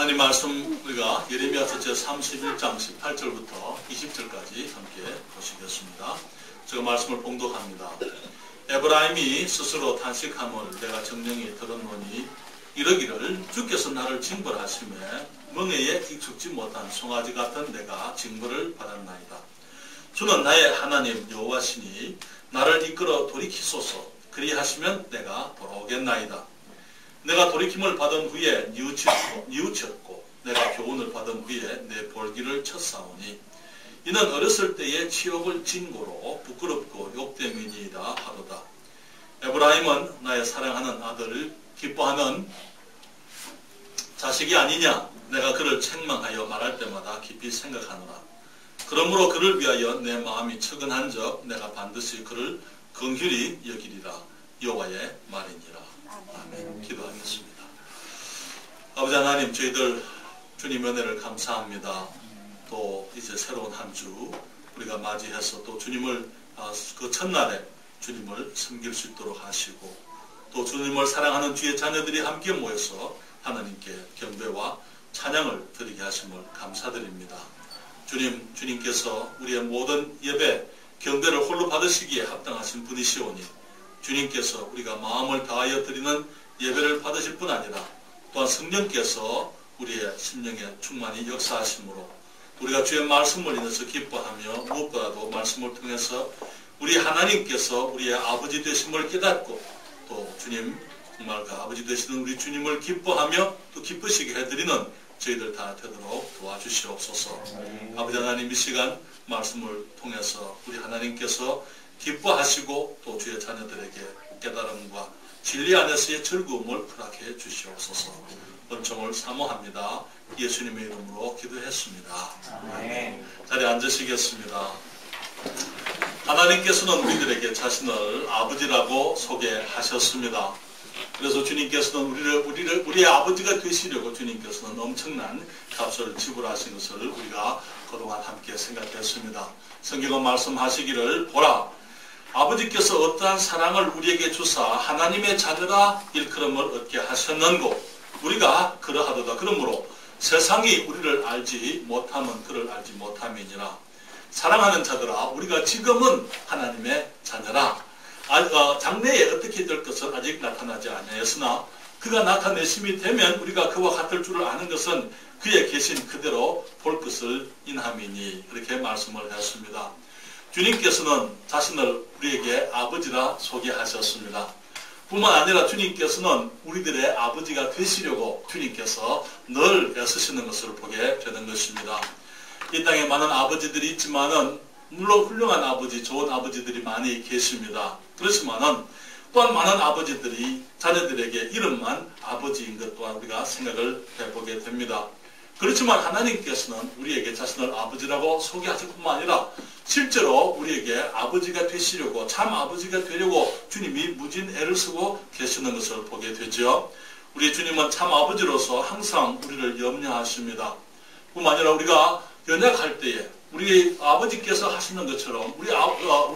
하나님 말씀 우리가 예레미야서 제31장 18절부터 20절까지 함께 보시겠습니다. 제가 말씀을 봉독합니다. 에브라임이 스스로 탄식함을 내가 정령이 들었노니 이러기를 주께서 나를 징벌하심에 멍에에 익숙지 못한 송아지 같은 내가 징벌을 받았나이다. 주는 나의 하나님 여호와시니 나를 이끌어 돌이키소서. 그리하시면 내가 돌아오겠나이다. 내가 돌이킴을 받은 후에 뉘우쳤고 내가 교훈을 받은 후에 내 볼기를 쳤사오니 이는 어렸을 때의 치욕을 진고로 부끄럽고 욕됨이니이다 하도다. 에브라임은 나의 사랑하는 아들을 기뻐하는 자식이 아니냐. 내가 그를 책망하여 말할 때마다 깊이 생각하노라. 그러므로 그를 위하여 내 마음이 측은한적 내가 반드시 그를 긍휼히 여기리라. 여호와의 말이니라. 아멘. 기도하겠습니다. 아버지 하나님, 저희들 주님 은혜를 감사합니다. 또 이제 새로운 한 주 우리가 맞이해서 또 주님을 그 첫날에 주님을 섬길 수 있도록 하시고 또 주님을 사랑하는 주의 자녀들이 함께 모여서 하나님께 경배와 찬양을 드리게 하심을 감사드립니다. 주님께서 우리의 모든 예배, 경배를 홀로 받으시기에 합당하신 분이시오니 주님께서 우리가 마음을 다하여 드리는 예배를 받으실 뿐 아니라 또한 성령께서 우리의 심령에 충만히 역사하심으로 우리가 주의 말씀을 인해서 기뻐하며 무엇보다도 말씀을 통해서 우리 하나님께서 우리의 아버지 되심을 깨닫고 또 주님 정말 그 아버지 되시는 우리 주님을 기뻐하며 또 기쁘시게 해드리는 저희들 다 되도록 도와주시옵소서. 아버지 하나님, 이 시간 말씀을 통해서 우리 하나님께서 기뻐하시고 또 주의 자녀들에게 깨달음과 진리 안에서의 즐거움을 허락해 주시옵소서. 은총을 사모합니다. 예수님의 이름으로 기도했습니다. 아멘. 자리에 앉으시겠습니다. 하나님께서는 우리들에게 자신을 아버지라고 소개하셨습니다. 그래서 주님께서는 우리의 아버지가 되시려고 주님께서는 엄청난 값을 지불하신 것을 우리가 그동안 함께 생각했습니다. 성경은 말씀하시기를 보라, 아버지께서 어떠한 사랑을 우리에게 주사 하나님의 자녀라 일컬음을 얻게 하셨는고 우리가 그러하도다. 그러므로 세상이 우리를 알지 못하면 그를 알지 못함이니라. 사랑하는 자들아, 우리가 지금은 하나님의 자녀라. 장래에 어떻게 될 것은 아직 나타나지 아니하였으나 그가 나타내심이 되면 우리가 그와 같을 줄을 아는 것은 그의 계신 그대로 볼 것을 인함이니. 그렇게 말씀을 했습니다. 주님께서는 자신을 우리에게 아버지라 소개하셨습니다. 뿐만 아니라 주님께서는 우리들의 아버지가 되시려고 주님께서 늘 애쓰시는 것을 보게 되는 것입니다. 이 땅에 많은 아버지들이 있지만은 물론 훌륭한 아버지, 좋은 아버지들이 많이 계십니다. 그렇지만은 또한 많은 아버지들이 자녀들에게 이름만 아버지인 것 또한 우리가 생각을 해보게 됩니다. 그렇지만 하나님께서는 우리에게 자신을 아버지라고 소개하실 뿐만 아니라 실제로 우리에게 아버지가 되시려고, 참 아버지가 되려고 주님이 무진 애를 쓰고 계시는 것을 보게 되죠. 우리 주님은 참 아버지로서 항상 우리를 염려하십니다. 뿐만 아니라 우리가 연약할 때에 우리 아버지께서 하시는 것처럼 우리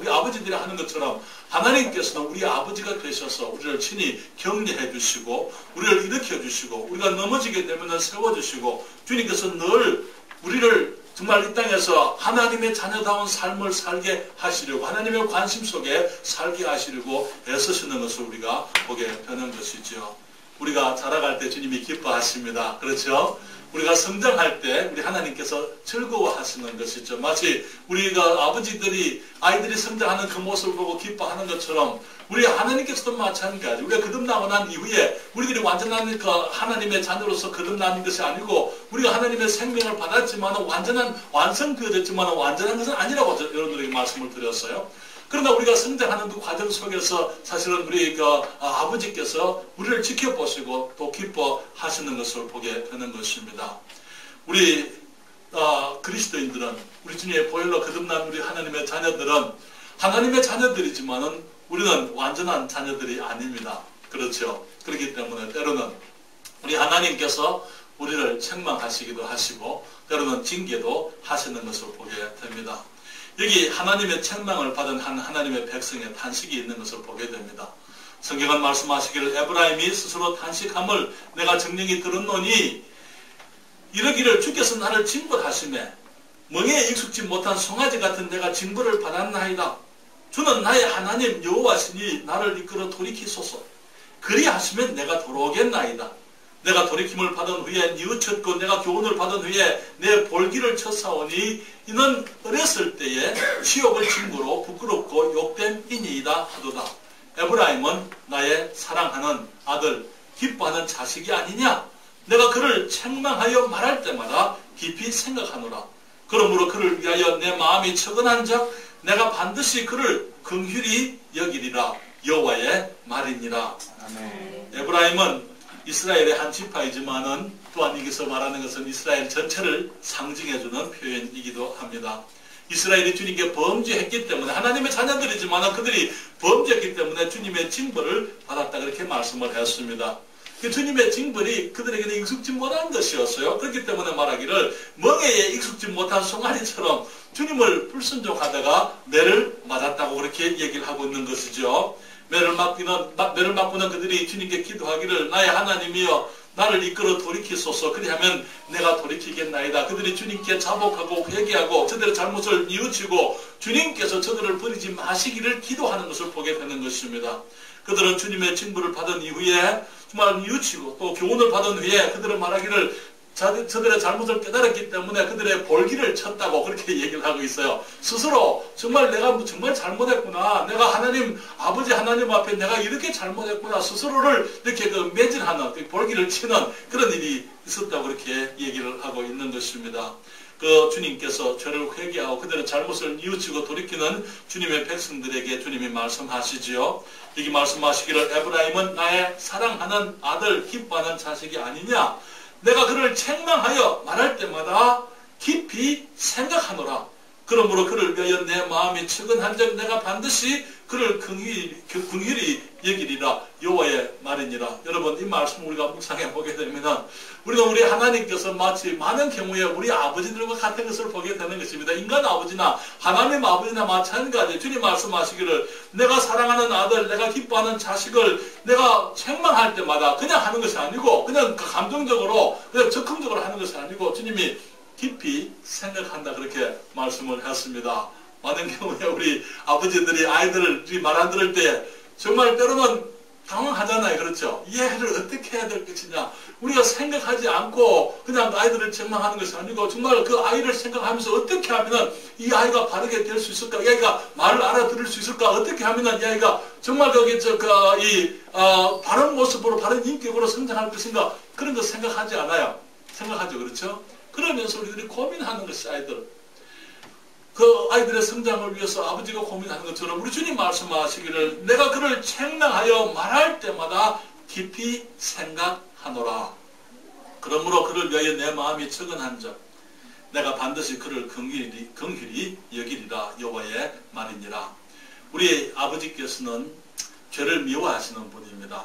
아버지들이 하는 것처럼 하나님께서는 우리 아버지가 되셔서 우리를 친히 격려해 주시고 우리를 일으켜 주시고 우리가 넘어지게 되면 세워주시고 주님께서 늘 우리를 정말 이 땅에서 하나님의 자녀다운 삶을 살게 하시려고 하나님의 관심 속에 살게 하시려고 애쓰시는 것을 우리가 보게 되는 것이죠. 우리가 자라갈 때 주님이 기뻐하십니다. 그렇죠? 우리가 성장할 때 우리 하나님께서 즐거워하시는 것이죠. 마치 우리가 아이들이 성장하는 그 모습을 보고 기뻐하는 것처럼 우리 하나님께서도 마찬가지. 우리가 거듭나고 난 이후에 우리들이 완전한 그 하나님의 자녀로서 거듭나는 것이 아니고 우리가 하나님의 생명을 받았지만 완전한 완성되어졌지만 완전한 것은 아니라고 여러분들에게 말씀을 드렸어요. 그러나 우리가 성장하는 그 과정 속에서 사실은 우리 아버지께서 우리를 지켜보시고 또 기뻐하시는 것을 보게 되는 것입니다. 우리 그리스도인들은 우리 주님의 보혈로 거듭난 우리 하나님의 자녀들은 하나님의 자녀들이지만은 우리는 완전한 자녀들이 아닙니다. 그렇죠? 그렇기 때문에 때로는 우리 하나님께서 우리를 책망하시기도 하시고 때로는 징계도 하시는 것을 보게 됩니다. 여기 하나님의 책망을 받은 한 하나님의 백성의 탄식이 있는 것을 보게 됩니다. 성경은 말씀하시기를 에브라임이 스스로 탄식함을 내가 정령이 들었노니 이러기를 주께서 나를 징벌하시매 멍에에 익숙지 못한 송아지 같은 내가 징벌을 받았나이다. 주는 나의 하나님 여호와시니 나를 이끌어 돌이키소서. 그리하시면 내가 돌아오겠나이다. 내가 돌이킴을 받은 후에 뉘우쳤고 내가 교훈을 받은 후에 내 볼기를 쳤사오니 이는 어렸을 때에 치욕을 징후로 부끄럽고 욕된 이니이다 하도다. 에브라임은 나의 사랑하는 아들 기뻐하는 자식이 아니냐. 내가 그를 책망하여 말할 때마다 깊이 생각하노라. 그러므로 그를 위하여 내 마음이 척은한 적 내가 반드시 그를 긍휼히 여기리라. 여호와의 말이니라. 아멘. 에브라임은 이스라엘의 한 지파이지만은 또한 여기서 말하는 것은 이스라엘 전체를 상징해주는 표현이기도 합니다. 이스라엘이 주님께 범죄했기 때문에 하나님의 자녀들이지만 그들이 범죄했기 때문에 주님의 징벌을 받았다 그렇게 말씀을 했습니다. 주님의 징벌이 그들에게는 익숙지 못한 것이었어요. 그렇기 때문에 말하기를 멍에에 익숙지 못한 송아리처럼 주님을 불순종하다가 매를 맞았다고 그렇게 얘기를 하고 있는 것이죠. 매를 맞고는 그들이 주님께 기도하기를 나의 하나님이여 나를 이끌어 돌이키소서. 그리하면 내가 돌이키겠나이다. 그들이 주님께 자복하고 회개하고 저들의 잘못을 뉘우치고 주님께서 저들을 버리지 마시기를 기도하는 것을 보게 되는 것입니다. 그들은 주님의 징벌을 받은 이후에 정말 뉘우치고 또 교훈을 받은 후에 그들은 말하기를 저들의 잘못을 깨달았기 때문에 그들의 볼기를 쳤다고 그렇게 얘기를 하고 있어요. 스스로 정말 내가 정말 잘못했구나. 내가 하나님 아버지 하나님 앞에 내가 이렇게 잘못했구나. 스스로를 이렇게 매질하는 볼기를 치는 그런 일이 있었다고 그렇게 얘기를 하고 있는 것입니다. 주님께서 죄를 회개하고 그들의 잘못을 뉘우치고 돌이키는 주님의 백성들에게 주님이 말씀하시지요. 여기 말씀하시기를 에브라임은 나의 사랑하는 아들 기뻐하는 자식이 아니냐. 내가 그를 책망하여 말할 때마다 깊이 생각하노라. 그러므로 그를 위하여 내 마음이 측은한 적 내가 반드시 그를 긍휼히 여기리라. 여호와의 말이니라. 여러분 이 말씀을 우리가 묵상해 보게 되면 우리가 우리 하나님께서 마치 많은 경우에 우리 아버지들과 같은 것을 보게 되는 것입니다. 인간 아버지나 하나님 아버지나 마찬가지. 주님 말씀하시기를 내가 사랑하는 아들 내가 기뻐하는 자식을 내가 책망할 때마다 그냥 하는 것이 아니고 그냥 감정적으로 그냥 적극적으로 하는 것이 아니고 주님이 깊이 생각한다 그렇게 말씀을 했습니다. 많은 경우에 우리 아버지들이 아이들이 말 안 들을 때 정말 때로는 당황하잖아요. 그렇죠? 이해를 어떻게 해야 될 것이냐. 우리가 생각하지 않고 그냥 아이들을 책망하는 것이 아니고 정말 그 아이를 생각하면서 어떻게 하면 이 아이가 바르게 될 수 있을까? 이 아이가 말을 알아들을 수 있을까? 어떻게 하면 이 아이가 정말 바른 모습으로 바른 인격으로 성장할 것인가? 그런 거 생각하지 않아요. 생각하죠. 그렇죠? 그러면서 우리들이 고민하는 것이 아이들. 그 아이들의 성장을 위해서 아버지가 고민하는 것처럼 우리 주님 말씀하시기를 내가 그를 책망하여 말할 때마다 깊이 생각하노라. 그러므로 그를 위하여 내 마음이 척은한 적 내가 반드시 그를 긍휼히 여기리라. 여호와의 말이니라. 우리 아버지께서는 죄를 미워하시는 분입니다.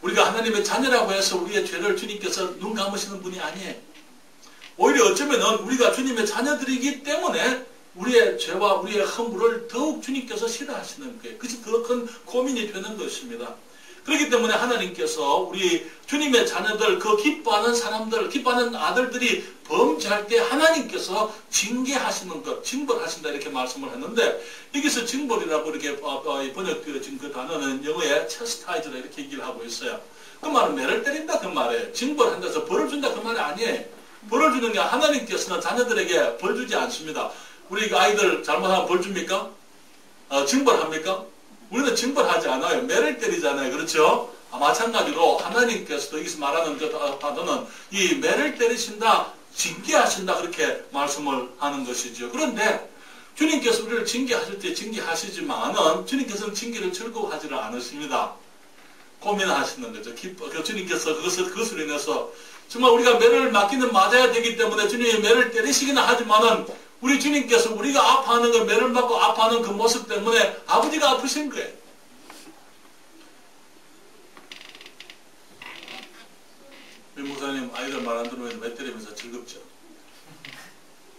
우리가 하나님의 자녀라고 해서 우리의 죄를 주님께서 눈 감으시는 분이 아니에요. 오히려 어쩌면 우리가 주님의 자녀들이기 때문에 우리의 죄와 우리의 허물을 더욱 주님께서 싫어하시는 거예요. 그것이 더 큰 고민이 되는 것입니다. 그렇기 때문에 하나님께서 우리 주님의 자녀들, 그 기뻐하는 사람들, 기뻐하는 아들들이 범죄할 때 하나님께서 징계하시는 것, 징벌하신다 이렇게 말씀을 했는데 여기서 징벌이라고 이렇게 번역되어진 그 단어는 영어에 chastise라 이렇게 얘기를 하고 있어요. 그 말은 매를 때린다 그 말이에요. 징벌한다 해서 벌을 준다 그 말이 아니에요. 벌을 주는 게 하나님께서는 자녀들에게 벌 주지 않습니다. 우리 아이들 잘못하면 벌 줍니까? 징벌합니까? 우리는 징벌하지 않아요. 매를 때리잖아요. 그렇죠? 마찬가지로 하나님께서도 여기서 말하는 그 단어는 이 매를 때리신다, 징계하신다 그렇게 말씀을 하는 것이죠. 그런데 주님께서 우리를 징계하실 때 징계하시지만은 주님께서는 징계를 즐거워하지를 않으십니다. 고민하시는 거죠. 주님께서 그것을 인해서 정말 우리가 매를 맞기는 맞아야 되기 때문에 주님이 매를 때리시기는 하지만은 우리 주님께서 우리가 아파하는 그 매를 맞고 아파하는 그 모습 때문에 아버지가 아프신 거예요. 우리 목사님 아이들 말 안 들으면 매 때리면서 즐겁죠.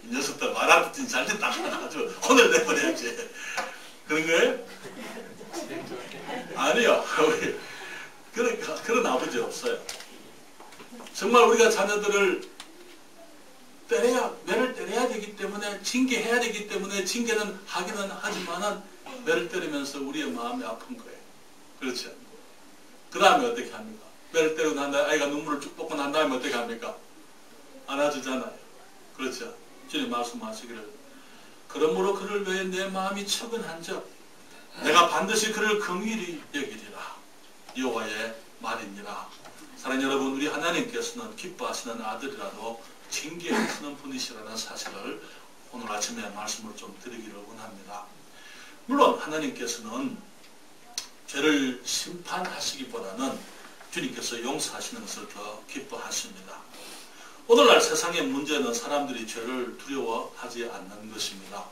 이 녀석들 말 안 듣더니 잘 됐다. 아주 혼을 내버려야지. 그런 거예요? 아니요. 그런 아버지 없어요. 정말 우리가 자녀들을 매를 때려야 되기 때문에 징계해야 되기 때문에 징계는 하기는 하지만은 매를 때리면서 우리의 마음이 아픈 거예요. 그렇죠? 그 다음에 어떻게 합니까? 매를 때리고 난 다음에 아이가 눈물을 쭉 뽑고 난 다음에 어떻게 합니까? 안아주잖아요. 그렇죠? 주님 말씀하시기를 그러므로 그를 위해 내 마음이 척은한즉 내가 반드시 그를 긍휼히 여기리라. 여호와의 말이니라. 사랑하는 여러분, 우리 하나님께서는 기뻐하시는 아들이라도 징계하시는 분이시라는 사실을 오늘 아침에 말씀을 좀 드리기를 원합니다. 물론 하나님께서는 죄를 심판하시기보다는 주님께서 용서하시는 것을 더 기뻐하십니다. 오늘날 세상의 문제는 사람들이 죄를 두려워하지 않는 것입니다.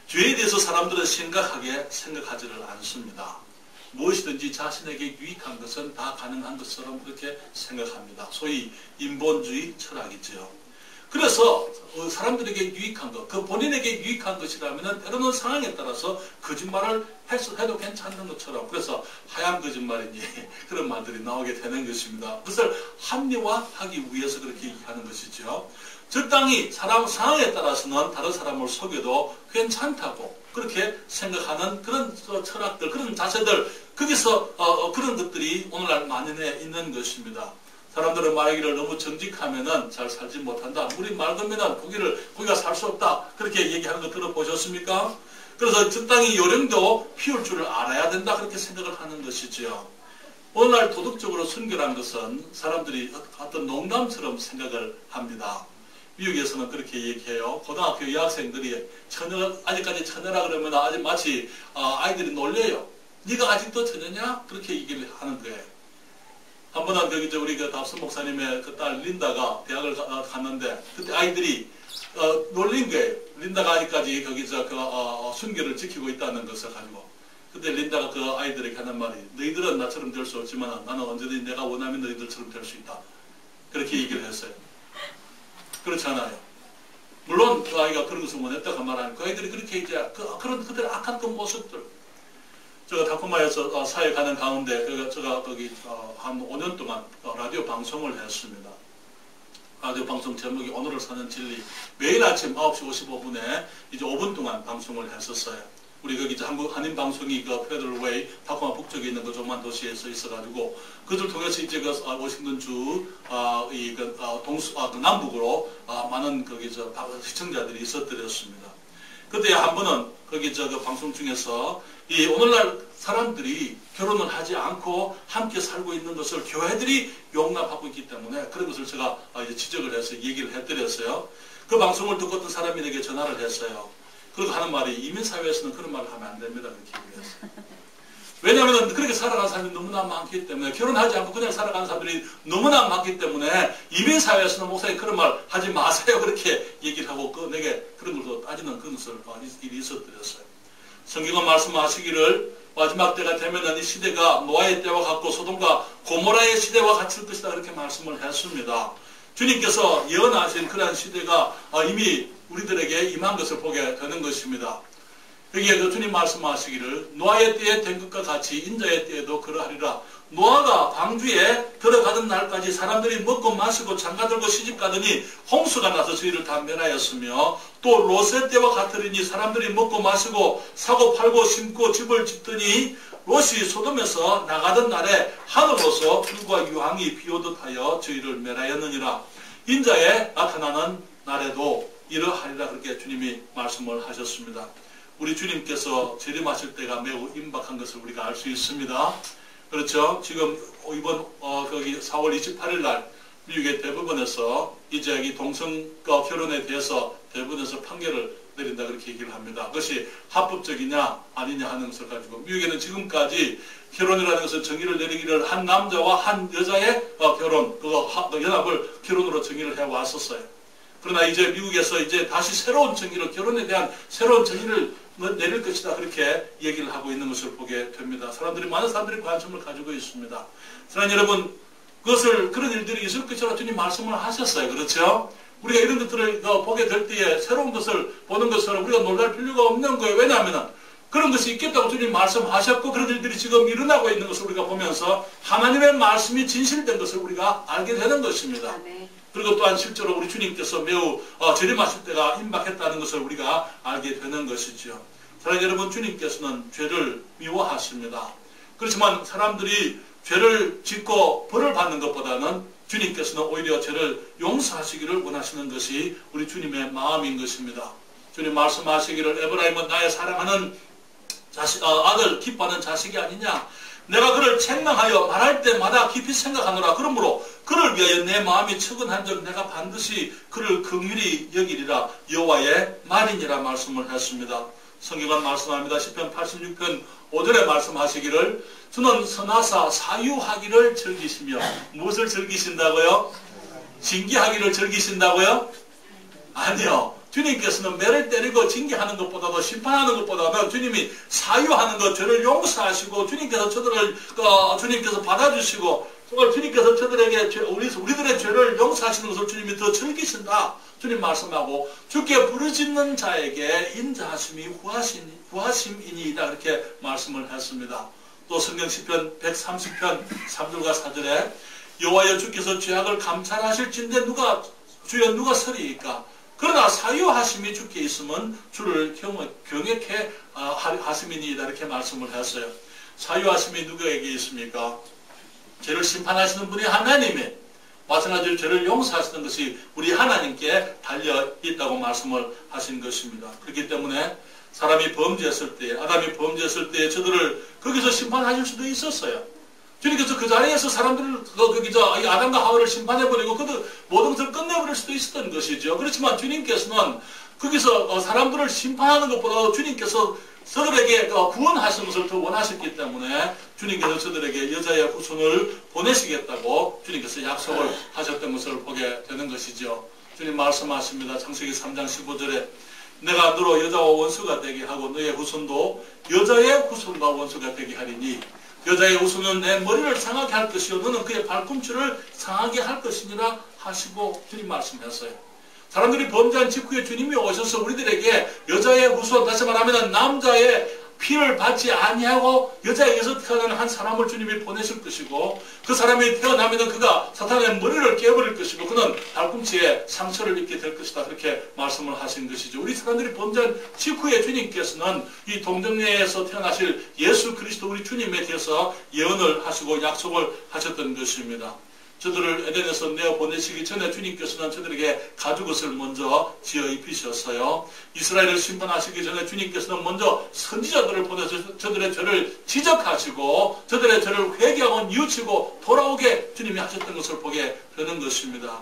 죄에 대해서 사람들은 심각하게 생각하지를 않습니다. 무엇이든지 자신에게 유익한 것은 다 가능한 것처럼 그렇게 생각합니다. 소위 인본주의 철학이죠. 그래서 사람들에게 유익한 것, 그 본인에게 유익한 것이라면 때로는 상황에 따라서 거짓말을 해도 괜찮은 것처럼, 그래서 하얀 거짓말이니 그런 말들이 나오게 되는 것입니다. 그것을 합리화하기 위해서 그렇게 얘기하는 것이죠. 적당히 상황에 따라서는 다른 사람을 속여도 괜찮다고 그렇게 생각하는 그런 철학들, 그런 자세들, 거기서 그런 것들이 오늘날 만연해 있는 것입니다. 사람들은 말하기를 너무 정직하면은 잘 살지 못한다. 우리 맑으면은 고기가 살 수 없다. 그렇게 얘기하는 거 들어보셨습니까? 그래서 적당히 요령도 피울 줄을 알아야 된다. 그렇게 생각을 하는 것이죠. 오늘날 도덕적으로 순결한 것은 사람들이 어떤 농담처럼 생각을 합니다. 미국에서는 그렇게 얘기해요. 고등학교 여학생들이 아직까지 처녀라 그러면 아직 마치 아이들이 놀려요. 네가 아직도 처녀냐? 그렇게 얘기를 하는 거예요. 한 번은 우리 답선 목사님의 그 딸 린다가 대학을 갔는데 그때 아이들이 놀린 거예요. 린다가 아직까지 거기서 순결을 지키고 있다는 것을 가지고. 그때 린다가 그 아이들에게 하는 말이 너희들은 나처럼 될 수 없지만 나는 언제든지 내가 원하면 너희들처럼 될 수 있다. 그렇게 얘기를 했어요. 그렇지 않아요. 물론 그 아이가 그런 것을 원했다고 말하는 그 아이들이 그렇게 이제 그들의 악한 그 모습들. 제가 다코마에서 사회 가는 가운데 제가 거기 한 5년 동안 라디오 방송을 했습니다. 라디오 방송 제목이 오늘을 사는 진리. 매일 아침 9시 55분에 이제 5분 동안 방송을 했었어요. 우리 거기 한국 한인 방송이 그 페더럴웨이 다코마 북쪽에 있는 그 조그만 도시에서 있어가지고 그들 통해서 이제 그 워싱턴주 그 남북으로 많은 거기서 시청자들이 있었더랬습니다. 그때 한 번은 거기 그 방송 중에서 이 오늘날 사람들이 결혼을 하지 않고 함께 살고 있는 것을 교회들이 용납하고 있기 때문에 그런 것을 제가 이제 지적을 해서 얘기를 해드렸어요. 그 방송을 듣고 어떤 사람이 내게 전화를 했어요. 그리고 하는 말이 이민사회에서는 그런 말을 하면 안 됩니다. 그렇게 얘기했어요. 왜냐하면 그렇게 살아가는 사람이 너무나 많기 때문에 결혼하지 않고 그냥 살아가는 사람들이 너무나 많기 때문에 이민사회에서는 목사님 그런 말 하지 마세요. 그렇게 얘기를 하고 내게 그런 것도 따지는 그런 것을 일이 있었더랬어요. 성경은 말씀하시기를 마지막 때가 되면은 이 시대가 노아의 때와 같고 소돔과 고모라의 시대와 같을 것이다. 그렇게 말씀을 했습니다. 주님께서 예언하신 그러한 시대가 이미 우리들에게 임한 것을 보게 되는 것입니다. 여기에 그 주님 말씀하시기를 노아의 때에 된 것과 같이 인자의 때에도 그러하리라. 노아가 방주에 들어가던 날까지 사람들이 먹고 마시고 장가들고 시집가더니 홍수가 나서 저희를 다 멸하였으며 또 롯의 때와 같으리니 사람들이 먹고 마시고 사고 팔고 심고 집을 짓더니 롯이 소돔에서 나가던 날에 하늘로서 불과 유황이 비오듯 하여 저희를 멸하였느니라. 인자에 나타나는 날에도 이러하리라. 그렇게 주님이 말씀을 하셨습니다. 우리 주님께서 재림하실 때가 매우 임박한 것을 우리가 알 수 있습니다. 그렇죠? 지금 이번 거기 4월 28일 날 미국의 대법원에서 이제 이 동성 결혼에 대해서 대법원에서 판결을 내린다 그렇게 얘기를 합니다. 그것이 합법적이냐 아니냐 하는 것을 가지고 미국에는 지금까지 결혼이라는 것은 정의를 내리기를 한 남자와 한 여자의 결혼, 연합을 결혼으로 정의를 해왔었어요. 그러나 이제 미국에서 이제 다시 새로운 정의를, 결혼에 대한 새로운 정의를 내릴 것이다. 그렇게 얘기를 하고 있는 것을 보게 됩니다. 많은 사람들이 관심을 가지고 있습니다. 사랑하는 여러분, 그런 일들이 있을 것이라고 주님 말씀을 하셨어요. 그렇죠? 우리가 이런 것들을 보게 될 때에 새로운 것을 보는 것처럼 우리가 놀랄 필요가 없는 거예요. 왜냐하면 그런 것이 있겠다고 주님 말씀하셨고 그런 일들이 지금 일어나고 있는 것을 우리가 보면서 하나님의 말씀이 진실된 것을 우리가 알게 되는 것입니다. 그리고 또한 실제로 우리 주님께서 매우 재림하실 때가 임박했다는 것을 우리가 알게 되는 것이죠. 사랑하는 여러분, 주님께서는 죄를 미워하십니다. 그렇지만 사람들이 죄를 짓고 벌을 받는 것보다는 주님께서는 오히려 죄를 용서하시기를 원하시는 것이 우리 주님의 마음인 것입니다. 주님 말씀하시기를 에브라임은 나의 사랑하는 아들 기뻐하는 자식이 아니냐. 내가 그를 책망하여 말할 때마다 깊이 생각하노라. 그러므로 그를 위하여 내 마음이 측은한즉 내가 반드시 그를 긍휼히 여기리라. 여호와의 말이니라 말씀을 했습니다. 성경은 말씀합니다. 시편 86편 5절에 말씀하시기를 주는 선하사 사유하기를 즐기시며 무엇을 즐기신다고요? 징계하기를 즐기신다고요? 아니요. 주님께서는 매를 때리고 징계하는 것보다도 심판하는 것보다는 주님이 사유하는 것, 죄를 용서하시고 주님께서 주님께서 받아주시고 정말 주님께서 저들에게 우리들의 죄를 용서하시는 것을 주님이 더 즐기신다. 주님 말씀하고 주께 부르짖는 자에게 인자하심이 구하심이니이다. 그렇게 말씀을 했습니다. 또 성경 시편 130편 3절과 4절에 여호와여 주께서 죄악을 감찰하실진데 주여 누가 서리이까? 그러나 사유하심이 주께 있으면 주를 경외케 하심이니이다. 이렇게 말씀을 했어요. 사유하심이 누구에게 있습니까? 죄를 심판하시는 분이 하나님이, 마찬가지로 죄를 용서하시는 것이 우리 하나님께 달려있다고 말씀을 하신 것입니다. 그렇기 때문에 사람이 범죄했을 때, 아담이 범죄했을 때 저들을 거기서 심판하실 수도 있었어요. 주님께서 그 자리에서 사람들을 아담과 하와를 심판해버리고 그들 모든 것을 끝내버릴 수도 있었던 것이죠. 그렇지만 주님께서는 거기서 사람들을 심판하는 것보다도 주님께서 저들에게 구원하시는 것을 더 원하셨기 때문에 주님께서 저들에게 여자의 후손을 보내시겠다고 주님께서 약속을 하셨던 것을 보게 되는 것이죠. 주님 말씀하십니다. 창세기 3장 15절에 내가 너로 여자와 원수가 되게 하고 너의 후손도 여자의 후손과 원수가 되게 하리니 여자의 후손은 내 머리를 상하게 할 것이요 너는 그의 발꿈치를 상하게 할 것이니라 하시고 주님 말씀했어요. 사람들이 범죄한 직후에 주님이 오셔서 우리들에게 여자의 후손, 다시 말하면 남자의 피를 받지 아니하고 여자에게서 태어난 한 사람을 주님이 보내실 것이고 그 사람이 태어나면 그가 사탄의 머리를 깨버릴 것이고 그는 발꿈치에 상처를 입게 될 것이다. 그렇게 말씀을 하신 것이죠. 우리 사람들이 범죄한 직후에 주님께서는 이 동정녀에서 태어나실 예수 그리스도 우리 주님에 대해서 예언을 하시고 약속을 하셨던 것입니다. 저들을 에덴에서 내어보내시기 전에 주님께서는 저들에게 가죽옷을 먼저 지어 입히셨어요. 이스라엘을 심판하시기 전에 주님께서는 먼저 선지자들을 보내서 저들의 죄를 지적하시고 저들의 죄를 회개하고 뉘우치고 돌아오게 주님이 하셨던 것을 보게 되는 것입니다.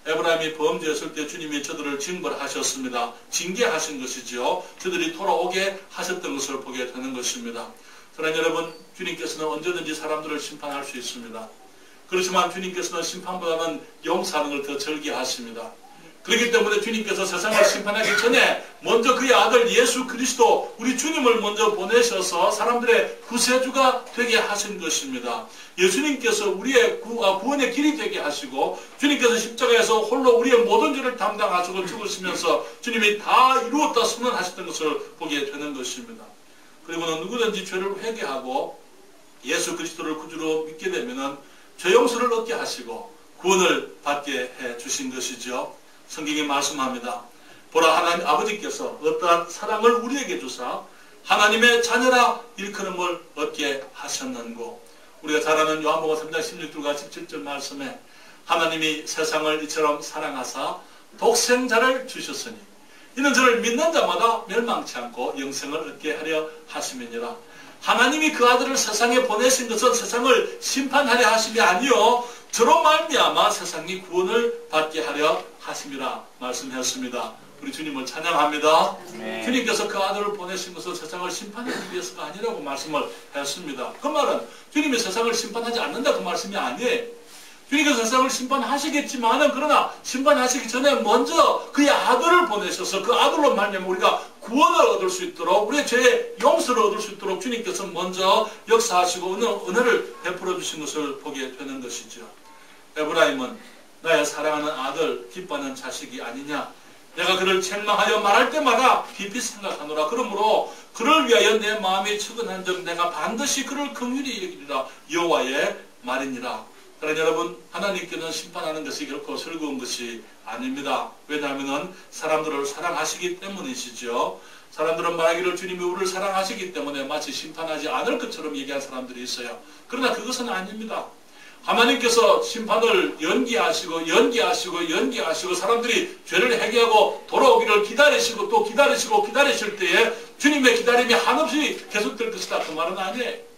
에브라임이 범죄했을 때 주님이 저들을 징벌하셨습니다. 징계하신 것이죠. 저들이 돌아오게 하셨던 것을 보게 되는 것입니다. 사랑하는 여러분, 주님께서는 언제든지 사람들을 심판할 수 있습니다. 그렇지만 주님께서는 심판보다는 용서하는 걸 더 절기하십니다. 그렇기 때문에 주님께서 세상을 심판하기 전에 먼저 그의 아들 예수 그리스도 우리 주님을 먼저 보내셔서 사람들의 구세주가 되게 하신 것입니다. 예수님께서 우리의 구원의 길이 되게 하시고 주님께서 십자가에서 홀로 우리의 모든 죄를 담당하시고 죽으시면서 주님이 다 이루었다 선언하셨던 것을 보게 되는 것입니다. 그리고는 누구든지 죄를 회개하고 예수 그리스도를 구주로 믿게 되면은 죄 용서를 얻게 하시고 구원을 받게 해 주신 것이죠. 성경이 말씀합니다. 보라 하나님 아버지께서 어떠한 사랑을 우리에게 주사 하나님의 자녀라 일컬음을 얻게 하셨는고. 우리가 잘 아는 요한복음 3장 16절과 17절 말씀에 하나님이 세상을 이처럼 사랑하사 독생자를 주셨으니 이는 저를 믿는 자마다 멸망치 않고 영생을 얻게 하려 하심이니라. 하나님이 그 아들을 세상에 보내신 것은 세상을 심판하려 하심이 아니요 저로 말미암아 세상이 구원을 받게 하려 하심이라 말씀했습니다. 우리 주님을 찬양합니다. 네. 주님께서 그 아들을 보내신 것은 세상을 심판하기 위해서가 아니라고 말씀을 했습니다. 그 말은 주님이 세상을 심판하지 않는다 그 말씀이 아니에요. 주님께서 세상을 심판하시겠지만은 그러나 심판하시기 전에 먼저 그의 아들을 보내셔서 그 아들로 말미암아 우리가 구원을 얻을 수 있도록 우리의 죄의 용서를 얻을 수 있도록 주님께서 먼저 역사하시고 은혜를 베풀어 주신 것을 보게 되는 것이죠. 에브라임은 나의 사랑하는 아들 기뻐하는 자식이 아니냐. 내가 그를 책망하여 말할 때마다 깊이 생각하노라. 그러므로 그를 위하여 내 마음이 측은한즉 내가 반드시 그를 긍휼히 여기리라. 여호와의 말이니라. 그러나 여러분, 하나님께는 심판하는 것이 결코 즐거운 것이 아닙니다. 왜냐하면 사람들을 사랑하시기 때문이시죠. 사람들은 말하기를 주님이 우리를 사랑하시기 때문에 마치 심판하지 않을 것처럼 얘기한 사람들이 있어요. 그러나 그것은 아닙니다. 하나님께서 심판을 연기하시고 사람들이 죄를 회개하고 돌아오기를 기다리시고 또 기다리실 때에 주님의 기다림이 한없이 계속될 것이다. 그 말은 아니에요.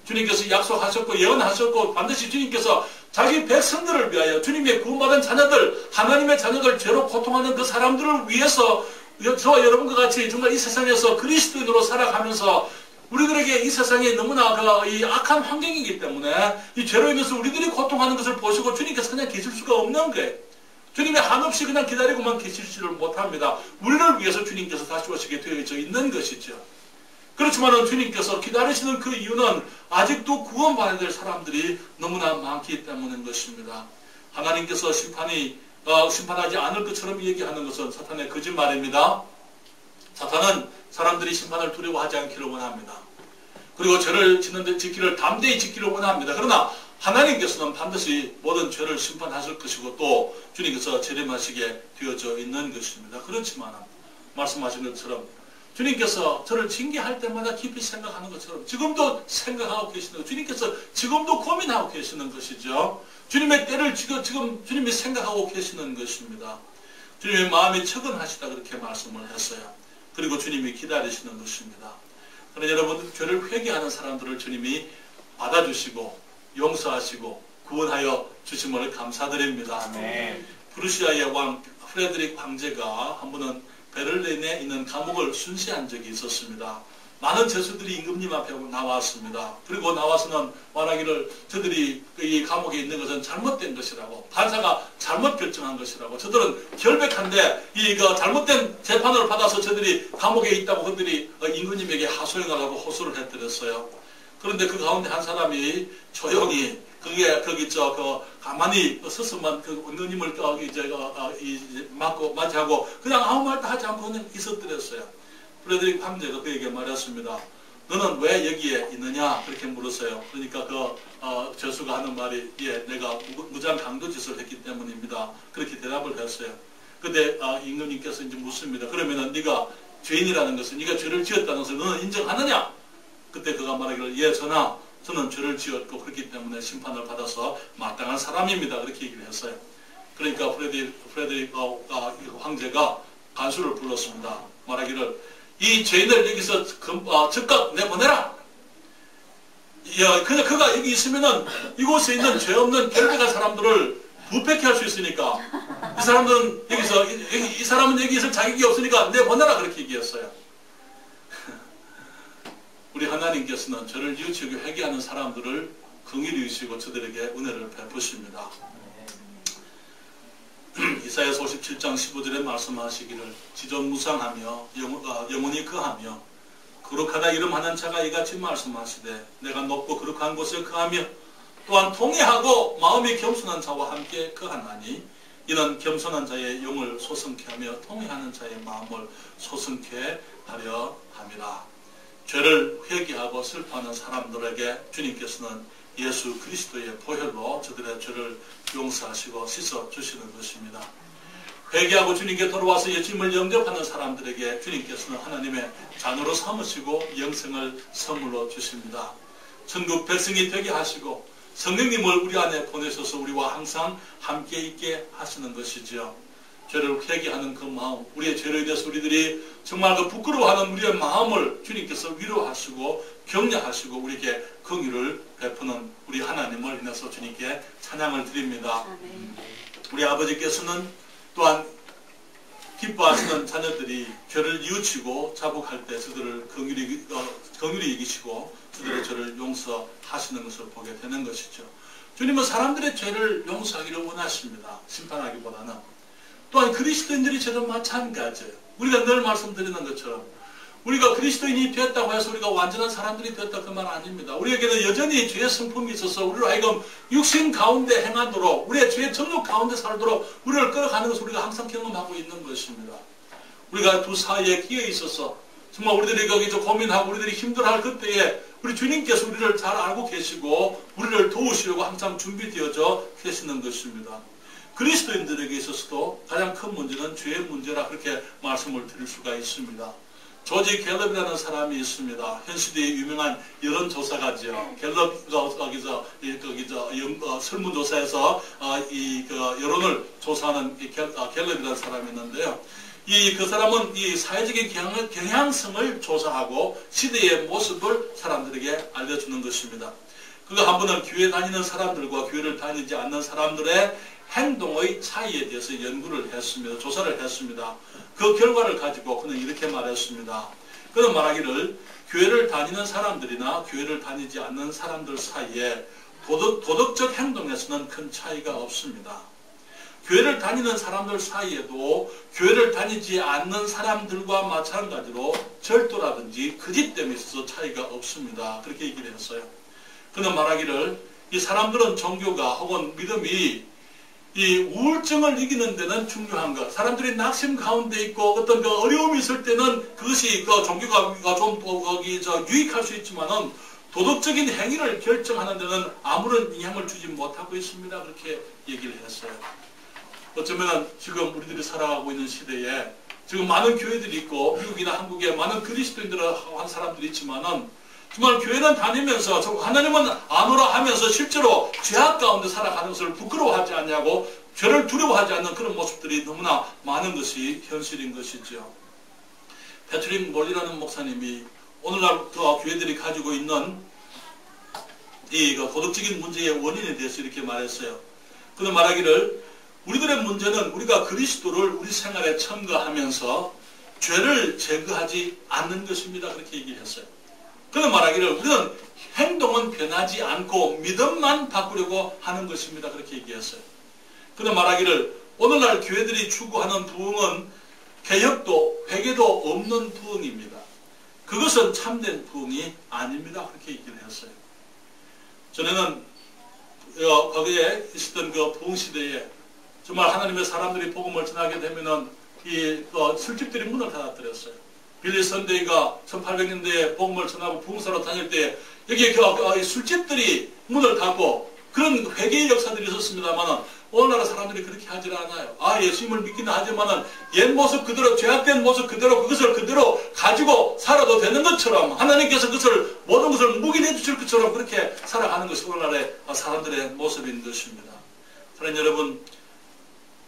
주님께서 약속하셨고 예언하셨고 반드시 주님께서 자기 백성들을 위하여 주님의 구원받은 자녀들, 하나님의 자녀들, 죄로 고통하는 그 사람들을 위해서 저와 여러분과 같이 정말 이 세상에서 그리스도인으로 살아가면서 우리들에게 이 세상이 너무나 이 악한 환경이기 때문에 이 죄로 인해서 우리들이 고통하는 것을 보시고 주님께서 그냥 계실 수가 없는 거예요. 주님이 한없이 그냥 기다리고만 계시지를 못합니다. 우리를 위해서 주님께서 다시 오시게 되어져 있는 것이죠. 그렇지만 주님께서 기다리시는 그 이유는 아직도 구원받아야 될 사람들이 너무나 많기 때문인 것입니다. 하나님께서 심판하지 않을 것처럼 얘기하는 것은 사탄의 거짓말입니다. 사탄은 사람들이 심판을 두려워하지 않기를 원합니다. 그리고 죄를 짓는데 지키를 담대히 지키를 원합니다. 그러나 하나님께서는 반드시 모든 죄를 심판하실 것이고 또 주님께서 재림하시게 되어져 있는 것입니다. 그렇지만 말씀하신 것처럼 주님께서 저를 징계할 때마다 깊이 생각하는 것처럼 지금도 생각하고 계시는 것, 주님께서 지금도 고민하고 계시는 것이죠. 주님의 때를 지금 주님이 생각하고 계시는 것입니다. 주님의 마음이 척은하시다 그렇게 말씀을 했어요. 그리고 주님이 기다리시는 것입니다. 그러나 여러분, 죄를 회개하는 사람들을 주님이 받아주시고 용서하시고 구원하여 주심을 감사드립니다. 네. 프루시아의 왕 프레드릭 황제가 한 번은 베를린에 있는 감옥을 순시한 적이 있었습니다. 많은 죄수들이 임금님 앞에 나왔습니다. 그리고 나와서는 말하기를 저들이 이 감옥에 있는 것은 잘못된 것이라고, 판사가 잘못 결정한 것이라고, 저들은 결백한데 이 잘못된 재판을 받아서 저들이 감옥에 있다고 그들이 임금님에게 하소연을 하고 호소를 해드렸어요. 그런데 그 가운데 한 사람이 조용히 가만히 서서만 임금님을 맞이하고 그냥 아무 말도 하지 않고 그냥 있었더랬어요. 프레드릭 황제가 그에게 말했습니다. 너는 왜 여기에 있느냐? 그렇게 물었어요. 그러니까 죄수가 하는 말이 내가 무장 강도짓을 했기 때문입니다. 그렇게 대답을 했어요. 근데 임금님께서 이제 묻습니다. 그러면은 네가 죄인이라는 것은 네가 죄를 지었다는 것을 너는 인정하느냐? 그때 그가 말하기를 전하, 저는 죄를 지었고 그렇기 때문에 심판을 받아서 마땅한 사람입니다. 그렇게 얘기를 했어요. 그러니까 프레드릭 황제가 간수를 불렀습니다. 말하기를 이 죄인을 여기서 즉각 내보내라. 그냥 그가 여기 있으면은 이곳에 있는 죄 없는 결백한 사람들을 부패케 할 수 있으니까 이 사람은 여기 있을 자격이 없으니까 내보내라. 그렇게 얘기했어요. 우리 하나님께서는 저를 뉘우치고 회개하는 사람들을 긍휼히 여기시고 저들에게 은혜를 베푸십니다. 이사야서 57장 15절에 말씀하시기를 지존무상하며 영원히 거하며 거룩하다 이름하는 자가 이같이 말씀하시되 내가 높고 거룩한 곳에 거하며 또한 통회하고 마음이 겸손한 자와 함께 거하나니 이는 겸손한 자의 영을 소성케 하며 통회하는 자의 마음을 소성케 하려 함이라. 죄를 회개하고 슬퍼하는 사람들에게 주님께서는 예수 그리스도의 보혈로 저들의 죄를 용서하시고 씻어주시는 것입니다. 회개하고 주님께 돌아와서 예수님을 영접하는 사람들에게 주님께서는 하나님의 자녀로 삼으시고 영생을 선물로 주십니다. 천국 백성이 되게 하시고 성령님을 우리 안에 보내셔서 우리와 항상 함께 있게 하시는 것이지요. 죄를 회개하는 그 마음, 우리의 죄를 대해서 우리들이 정말 부끄러워하는 우리의 마음을 주님께서 위로하시고 격려하시고 우리에게 긍휼을 베푸는 우리 하나님을 인해서 주님께 찬양을 드립니다. 우리 아버지께서는 또한 기뻐하시는 자녀들이 죄를 뉘우치고 자복할 때 저들을 긍휼히 여기시고 저들의 죄를 용서하시는 것을 보게 되는 것이죠. 주님은 사람들의 죄를 용서하기를 원하십니다. 심판하기보다는. 또한 그리스도인들이 죄도 마찬가지예요. 우리가 늘 말씀드리는 것처럼 우리가 그리스도인이 되었다고 해서 우리가 완전한 사람들이 되었다 그 말 아닙니다. 우리에게는 여전히 죄의 성품이 있어서 우리로 하여금 육신 가운데 행하도록 우리의 죄의 정욕 가운데 살도록 우리를 끌어가는 것을 우리가 항상 경험하고 있는 것입니다. 우리가 두 사이에 끼어 있어서 정말 우리들이 거기서 고민하고 우리들이 힘들어할 그때에 우리 주님께서 우리를 잘 알고 계시고 우리를 도우시려고 항상 준비되어져 계시는 것입니다. 그리스도인들에게 있어서도 가장 큰 문제는 죄의 문제라 그렇게 말씀을 드릴 수가 있습니다. 조지 갤럽이라는 사람이 있습니다. 현 시대의 유명한 여론조사가죠. 갤럽가 거기서 설문조사에서 여론을 조사하는 갤럽이라는 사람이 있는데요. 그 사람은 이 사회적인 경향성을 조사하고 시대의 모습을 사람들에게 알려주는 것입니다. 그가 한 번은 교회 다니는 사람들과 교회를 다니지 않는 사람들의 행동의 차이에 대해서 연구를 했습니다. 조사를 했습니다. 그 결과를 가지고 그는 이렇게 말했습니다. 그는 말하기를 교회를 다니는 사람들이나 교회를 다니지 않는 사람들 사이에 도덕적 행동에서는 큰 차이가 없습니다. 교회를 다니는 사람들 사이에도 교회를 다니지 않는 사람들과 마찬가지로 절도라든지 거짓됨에 있어서 차이가 없습니다. 그렇게 얘기를 했어요. 그는 말하기를 이 사람들은 종교가 혹은 믿음이 이 우울증을 이기는 데는 중요한 것. 사람들이 낙심 가운데 있고 어떤 그 어려움이 있을 때는 그것이 그 종교가 좀 유익할 수 있지만은 도덕적인 행위를 결정하는 데는 아무런 영향을 주지 못하고 있습니다. 그렇게 얘기를 했어요. 어쩌면 지금 우리들이 살아가고 있는 시대에 지금 많은 교회들이 있고 미국이나 한국에 많은 그리스도인들을 한 사람들이 있지만은 정말 교회는 다니면서 하나님은 안 오라 하면서 실제로 죄악 가운데 살아가는 것을 부끄러워하지 않냐고 죄를 두려워하지 않는 그런 모습들이 너무나 많은 것이 현실인 것이죠. 패트릭 몰리라는 목사님이 오늘날 그 교회들이 가지고 있는 이 도덕적인 문제의 원인에 대해서 이렇게 말했어요. 그는 말하기를 우리들의 문제는 우리가 그리스도를 우리 생활에 첨가하면서 죄를 제거하지 않는 것입니다. 그렇게 얘기했어요. 그는 말하기를 우리는 행동은 변하지 않고 믿음만 바꾸려고 하는 것입니다. 그렇게 얘기했어요. 그는 말하기를 오늘날 교회들이 추구하는 부흥은 개혁도 회개도 없는 부흥입니다. 그것은 참된 부흥이 아닙니다. 그렇게 얘기를 했어요. 전에는 거기에 있었던 그 부흥 시대에 정말 하나님의 사람들이 복음을 전하게 되면은 술집들이 문을 닫아뜨렸어요. 빌리 선데이가 1800년대에 복음을 전하고 부흥사로 다닐 때 여기에 술집들이 문을 닫고 그런 회개의 역사들이 있었습니다만은 오늘날 사람들이 그렇게 하질 않아요. 예수님을 믿기는 하지만은 옛 모습 그대로 죄악된 모습 그대로 그것을 그대로 가지고 살아도 되는 것처럼 하나님께서 모든 것을 묵인해 주실 것처럼 그렇게 살아가는 것이 오늘날의 사람들의 모습인 것입니다. 사랑하는 여러분,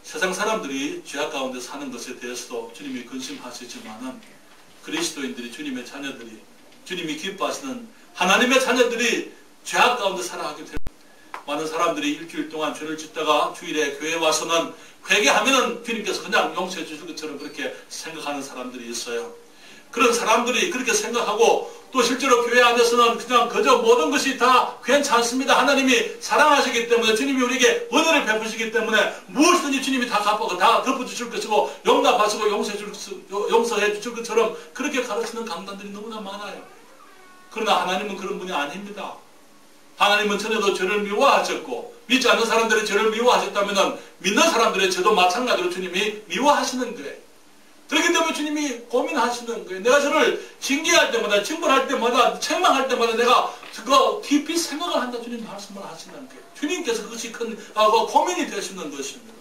세상 사람들이 죄악 가운데 사는 것에 대해서도 주님이 근심하시지만은 그리스도인들이 주님의 자녀들이 주님이 기뻐하시는 하나님의 자녀들이 죄악 가운데 살아가게 됩니다. 많은 사람들이 일주일 동안 죄를 짓다가 주일에 교회에 와서는 회개하면은 주님께서 그냥 용서해 주실 것처럼 그렇게 생각하는 사람들이 있어요. 그런 사람들이 그렇게 생각하고 또 실제로 교회 안에서는 그냥 그저 모든 것이 다 괜찮습니다. 하나님이 사랑하시기 때문에 주님이 우리에게 은혜를 베푸시기 때문에 무엇이든지 주님이 다 덮어주실 것이고 용납하시고 용서해 주실 것처럼 그렇게 가르치는 강단들이 너무나 많아요. 그러나 하나님은 그런 분이 아닙니다. 하나님은 전에도 죄를 미워하셨고 믿지 않는 사람들의 죄를 미워하셨다면 믿는 사람들의 죄도 마찬가지로 주님이 미워하시는 거예요. 그렇기 때문에 주님이 고민하시는 거예요. 내가 저를 징계할 때마다 징벌할 때마다 책망할 때마다 내가 그거 깊이 생각을 한다 주님 말씀을 하시는 거예요. 주님께서 그것이 큰 고민이 되시는 것입니다.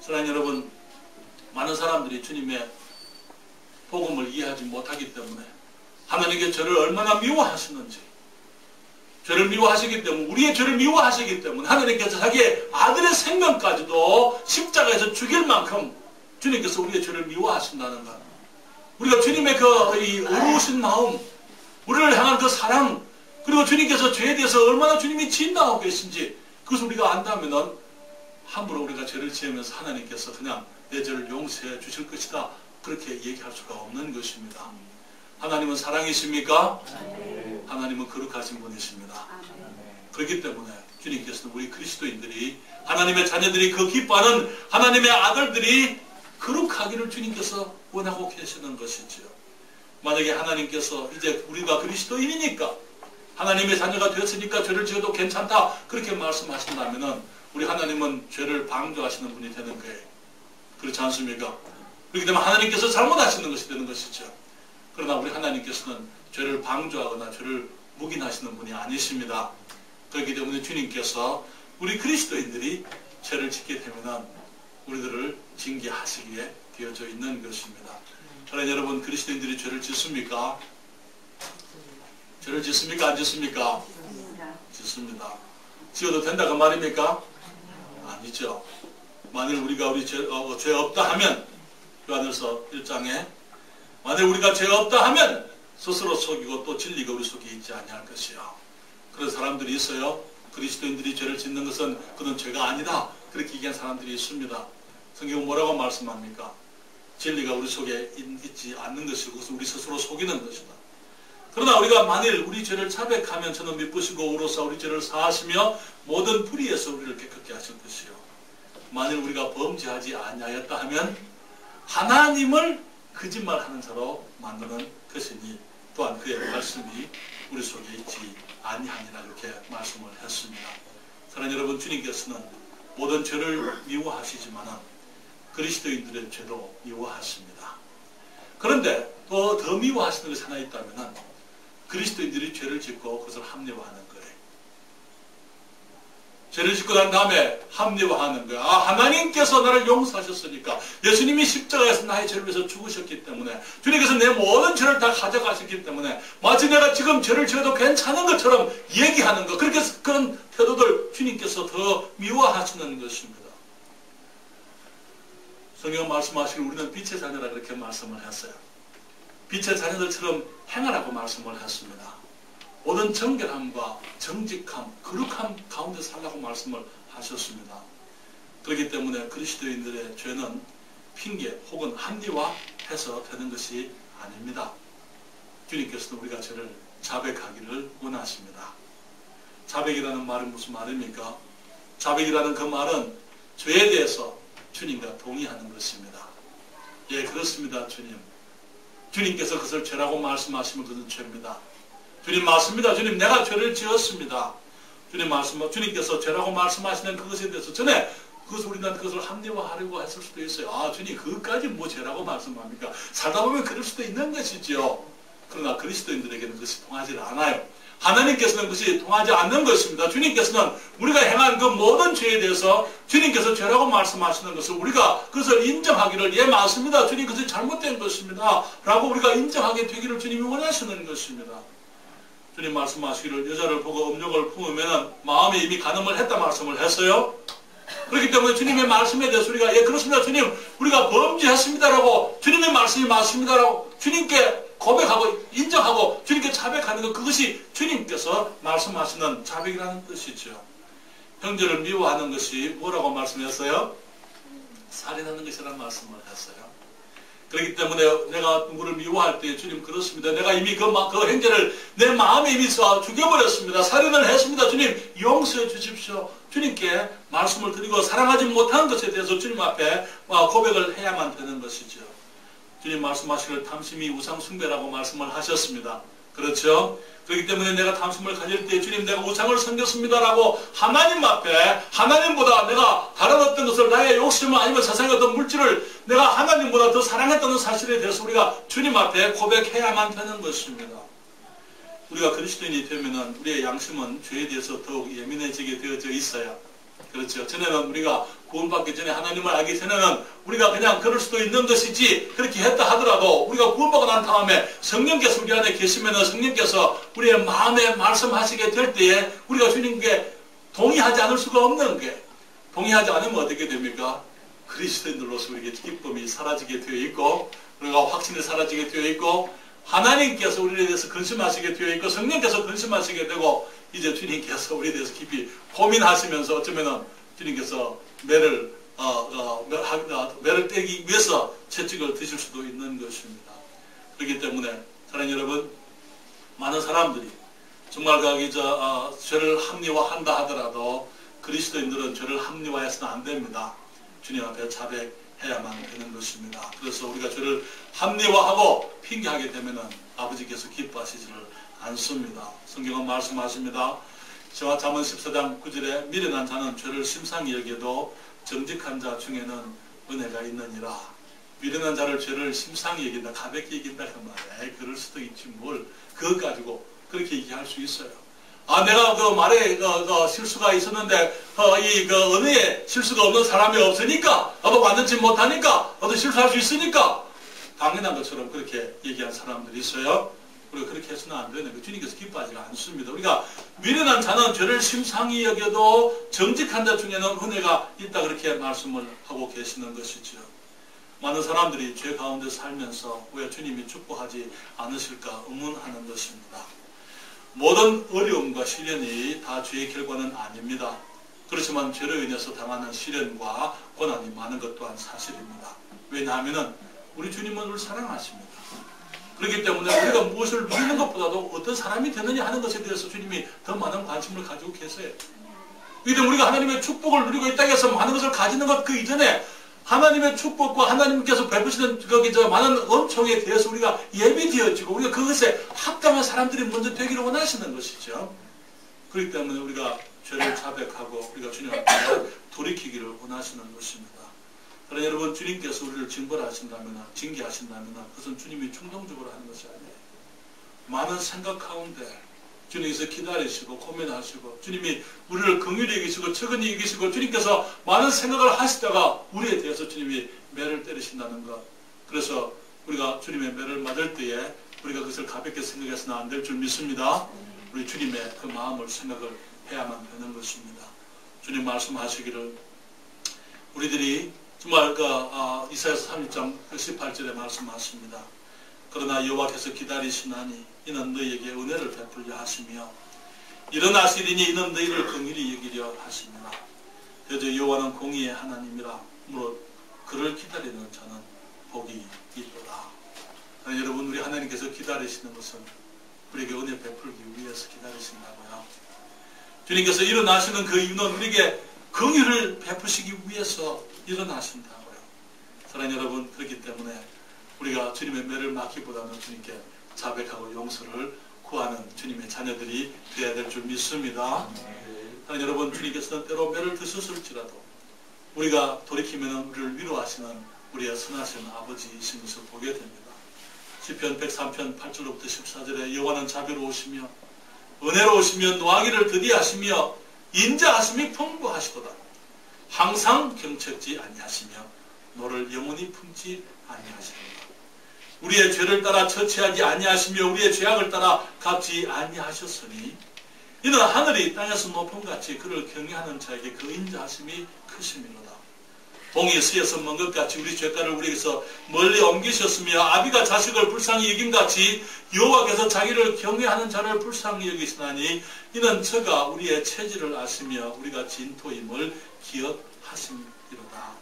사랑하는 여러분, 많은 사람들이 주님의 복음을 이해하지 못하기 때문에 하나님께 저를 얼마나 미워하시는지 죄를 미워하시기 때문에 우리의 죄를 미워하시기 때문에 하나님께서 자기의 아들의 생명까지도 십자가에서 죽일 만큼 주님께서 우리의 죄를 미워하신다는 것. 우리가 주님의 이 어루우신 마음, 우리를 향한 그 사랑, 그리고 주님께서 죄에 대해서 얼마나 주님이 진노하고 계신지 그것을 우리가 안다면은 함부로 우리가 죄를 지으면서 하나님께서 그냥 내 죄를 용서해 주실 것이다. 그렇게 얘기할 수가 없는 것입니다. 하나님은 사랑이십니까? 하나님은 거룩하신 분이십니다. 그렇기 때문에 주님께서는 우리 그리스도인들이 하나님의 자녀들이 그 기뻐하는 하나님의 아들들이 거룩하기를 주님께서 원하고 계시는 것이지요. 만약에 하나님께서 이제 우리가 그리스도인이니까 하나님의 자녀가 되었으니까 죄를 지어도 괜찮다 그렇게 말씀하신다면 우리 하나님은 죄를 방조하시는 분이 되는 거예요. 그렇지 않습니까? 그렇기 때문에 하나님께서 잘못하시는 것이 되는 것이죠. 그러나 우리 하나님께서는 죄를 방조하거나 죄를 묵인하시는 분이 아니십니다. 그렇기 때문에 주님께서 우리 그리스도인들이 죄를 짓게 되면 우리들을 징계하시기에 되어져 있는 것입니다. 저는 여러분, 그리스도인들이 죄를 짓습니까? 죄를 짓습니까? 안 짓습니까? 짓습니다. 지어도 된다 그 말입니까? 아니죠. 만일 우리가 죄 없다 하면, 요한일서 1장에 만일 우리가 죄 없다 하면 스스로 속이고 또 진리가 우리 속에 있지 아니할 것이요. 그런 사람들이 있어요. 그리스도인들이 죄를 짓는 것은 그는 죄가 아니다, 그렇게 얘기한 사람들이 있습니다. 성경은 뭐라고 말씀합니까? 진리가 우리 속에 있지 않는 것이고 그것은 우리 스스로 속이는 것이다. 그러나 우리가 만일 우리 죄를 자백하면 저는 미쁘시고 오로사 우리 죄를 사하시며 모든 불의에서 우리를 깨끗게 하실 것이요. 만일 우리가 범죄하지 아니하였다 하면 하나님을 거짓말하는 자로 만드는 것이니 또한 그의 말씀이 우리 속에 있지 아니하니라, 그렇게 말씀을 했습니다. 사랑하는 여러분, 주님께서는 모든 죄를 미워하시지만 그리스도인들의 죄도 미워하십니다. 그런데 또 더 미워하시는 것이 하나 있다면 그리스도인들이 죄를 짓고 그것을 합리화하는 거예요. 죄를 짓고 난 다음에 합리화하는 거예요. 아, 하나님께서 나를 용서하셨으니까, 예수님이 십자가에서 나의 죄를 위해서 죽으셨기 때문에, 주님께서 내 모든 죄를 다 가져가셨기 때문에 마치 내가 지금 죄를 지어도 괜찮은 것처럼 얘기하는 것, 그렇게 그런 태도들 주님께서 더 미워하시는 것입니다. 성경 말씀하시길 우리는 빛의 자녀라 그렇게 말씀을 했어요. 빛의 자녀들처럼 행하라고 말씀을 했습니다. 모든 정결함과 정직함, 거룩함 가운데 살라고 말씀을 하셨습니다. 그렇기 때문에 그리스도인들의 죄는 핑계 혹은 합리화해서 되는 것이 아닙니다. 주님께서는 우리가 죄를 자백하기를 원하십니다. 자백이라는 말은 무슨 말입니까? 자백이라는 그 말은 죄에 대해서 주님과 동의하는 것입니다. 예, 그렇습니다, 주님. 주님께서 그것을 죄라고 말씀하시면 그것은 죄입니다. 주님 맞습니다. 주님, 내가 죄를 지었습니다. 주님께서 죄라고 말씀하시는 그것에 대해서 전에 우리는 그것을 합리화하려고 했을 수도 있어요. 아, 주님, 그것까지 뭐 죄라고 말씀합니까? 살다 보면 그럴 수도 있는 것이지요. 그러나 그리스도인들에게는 그것이 통하지 않아요. 하나님께서는 그것이 통하지 않는 것입니다. 주님께서는 우리가 행한 그 모든 죄에 대해서 주님께서 죄라고 말씀하시는 것을 우리가 그것을 인정하기를, 예, 맞습니다. 주님, 그것이 잘못된 것입니다 라고 우리가 인정하게 되기를 주님이 원하시는 것입니다. 주님 말씀하시기를 여자를 보고 음욕을 품으면 마음에 이미 간음을 했다 말씀을 했어요. 그렇기 때문에 주님의 말씀에 대해서 우리가, 예, 그렇습니다, 주님, 우리가 범죄했습니다라고, 주님의 말씀이 맞습니다라고 주님께 고백하고 인정하고 주님께 자백하는 것, 그것이 주님께서 말씀하시는 자백이라는 뜻이죠. 형제를 미워하는 것이 뭐라고 말씀했어요? 살인하는 것이라는 말씀을 했어요. 그렇기 때문에 내가 누구를 미워할 때, 주님, 그렇습니다, 내가 이미 그 형제를 내 마음에 이미 죽여버렸습니다. 살인을 했습니다. 주님, 용서해 주십시오. 주님께 말씀을 드리고 사랑하지 못한 것에 대해서 주님 앞에 고백을 해야만 되는 것이죠. 주님 말씀하시기를 탐심이 우상 숭배라고 말씀을 하셨습니다. 그렇죠? 그렇기 때문에 내가 탐심을 가질 때, 주님, 내가 우상을 섬겼습니다라고 하나님 앞에, 하나님보다 내가 다른 어떤 것을, 나의 욕심을 아니면 세상의 어떤 물질을 내가 하나님보다 더 사랑했다는 사실에 대해서 우리가 주님 앞에 고백해야만 되는 것입니다. 우리가 그리스도인이 되면은 우리의 양심은 죄에 대해서 더욱 예민해지게 되어져 있어요. 그렇죠? 전에는 우리가 구원받기 전에, 하나님을 알기 전에는 우리가 그냥 그럴 수도 있는 것이지, 그렇게 했다 하더라도 우리가 구원받고 난 다음에 성령께서 우리 안에 계시면은 성령께서 우리의 마음에 말씀하시게 될 때에 우리가 주님께 동의하지 않을 수가 없는 게, 동의하지 않으면 어떻게 됩니까? 그리스도인들로서 우리에게 기쁨이 사라지게 되어 있고, 우리가 확신이 사라지게 되어 있고, 하나님께서 우리에 대해서 근심하시게 되어 있고, 성령께서 근심하시게 되고, 이제 주님께서 우리에 대해서 깊이 고민하시면서 어쩌면은 주님께서 매를 떼기 위해서 채찍을 드실 수도 있는 것입니다. 그렇기 때문에 사랑하는 여러분, 많은 사람들이 정말 죄를 합리화한다 하더라도 그리스도인들은 죄를 합리화해서는 안 됩니다. 주님 앞에 자백해야만 되는 것입니다. 그래서 우리가 죄를 합리화하고 핑계하게 되면은 아버지께서 기뻐하시지를 않습니다. 성경은 말씀하십니다. 저와 잠언 14장 9절에 미련한 자는 죄를 심상히 여겨도 정직한 자 중에는 은혜가 있느니라. 미련한 자를 죄를 심상히 여긴다, 가볍게 여긴다 그 말이야. 그럴 수도 있지 뭘 그것 가지고 그렇게 얘기할 수 있어요. 아, 내가 그 말에 실수가 있었는데 이 언어에 실수가 없는 사람이 없으니까 나도 완전치 못하니까 나도 실수할 수 있으니까 당연한 것처럼 그렇게 얘기한 사람들이 있어요. 우리가 그렇게 해서는 안 되는 거 주님께서 기뻐하지 않습니다. 우리가 미련한 자는 죄를 심상히 여겨도 정직한 자 중에는 은혜가 있다 그렇게 말씀을 하고 계시는 것이죠. 많은 사람들이 죄 가운데 살면서 왜 주님이 축복하지 않으실까 의문하는 것입니다. 모든 어려움과 시련이 다 죄의 결과는 아닙니다. 그렇지만 죄로 인해서 당하는 시련과 고난이 많은 것 또한 사실입니다. 왜냐하면 우리 주님은 우리를 사랑하십니다. 그렇기 때문에 우리가 무엇을 누리는 것보다도 어떤 사람이 되느냐 하는 것에 대해서 주님이 더 많은 관심을 가지고 계세요. 그렇기 때문에 우리가 하나님의 축복을 누리고 이 땅에서 많은 것을 가지는 것 그 이전에 하나님의 축복과 하나님께서 베푸시는 많은 은총에 대해서 우리가 예비되어지고 우리가 그것에 합당한 사람들이 먼저 되기를 원하시는 것이죠. 그렇기 때문에 우리가 죄를 자백하고 우리가 주님 앞에 돌이키기를 원하시는 것입니다. 그러나 여러분 주님께서 우리를 징벌하신다면 징계하신다면 그것은 주님이 충동적으로 하는 것이 아니에요. 많은 생각 가운데 주님께서 기다리시고 고민하시고 주님이 우리를 긍휼히 여기시고 측은히 여기시고 주님께서 많은 생각을 하시다가 우리에 대해서 주님이 매를 때리신다는 것. 그래서 우리가 주님의 매를 맞을 때에 우리가 그것을 가볍게 생각해서는 안 될 줄 믿습니다. 우리 주님의 그 마음을 생각을 해야만 되는 것입니다. 주님 말씀하시기를 우리들이 정말 이사야서 30장 18절에 말씀하십니다. 그러나 여호와께서 기다리시나니 이는 너희에게 은혜를 베풀려 하시며 일어나시리니 이는 너희를 긍휼히 여기려 하십니다. 여저 여호와는 공의의 하나님이라 무릇 그를 기다리는 자는 복이 있도다. 여러분 우리 하나님께서 기다리시는 것은 우리에게 은혜 베풀기 위해서 기다리신다고요. 주님께서 일어나시는 그 이유는 우리에게 긍휼을 베푸시기 위해서 일어나신다고요. 사랑하는 여러분 그렇기 때문에 우리가 주님의 매를 맡기보다는 주님께 자백하고 용서를 구하는 주님의 자녀들이 되어야 될 줄 믿습니다. 사랑하는 여러분 주님께서는 때로 매를 드셨을지라도 우리가 돌이키면 우리를 위로하시는 우리의 선하신 아버지이신 것을 보게 됩니다. 시편 103편 8절로부터 14절에 여호와는 자비로우시며 은혜로우시며 노하기를 더디하시며 인자하심이 풍부하시도다. 항상 경책지 아니하시며 너를 영원히 품지 아니하십니다. 우리의 죄를 따라 처치하지 아니하시며 우리의 죄악을 따라 갚지 아니하셨으니 이는 하늘이 땅에서 높음같이 그를 경외하는 자에게 그 인자하심이 크심이로다. 동이 수에서 먼 것 같이 우리 죄가를 우리에게서 멀리 옮기셨으며 아비가 자식을 불쌍히 여김같이 여호와께서 자기를 경외하는 자를 불쌍히 여기시나니 이는 저가 우리의 체질을 아시며 우리가 진토임을 기억하심이로다.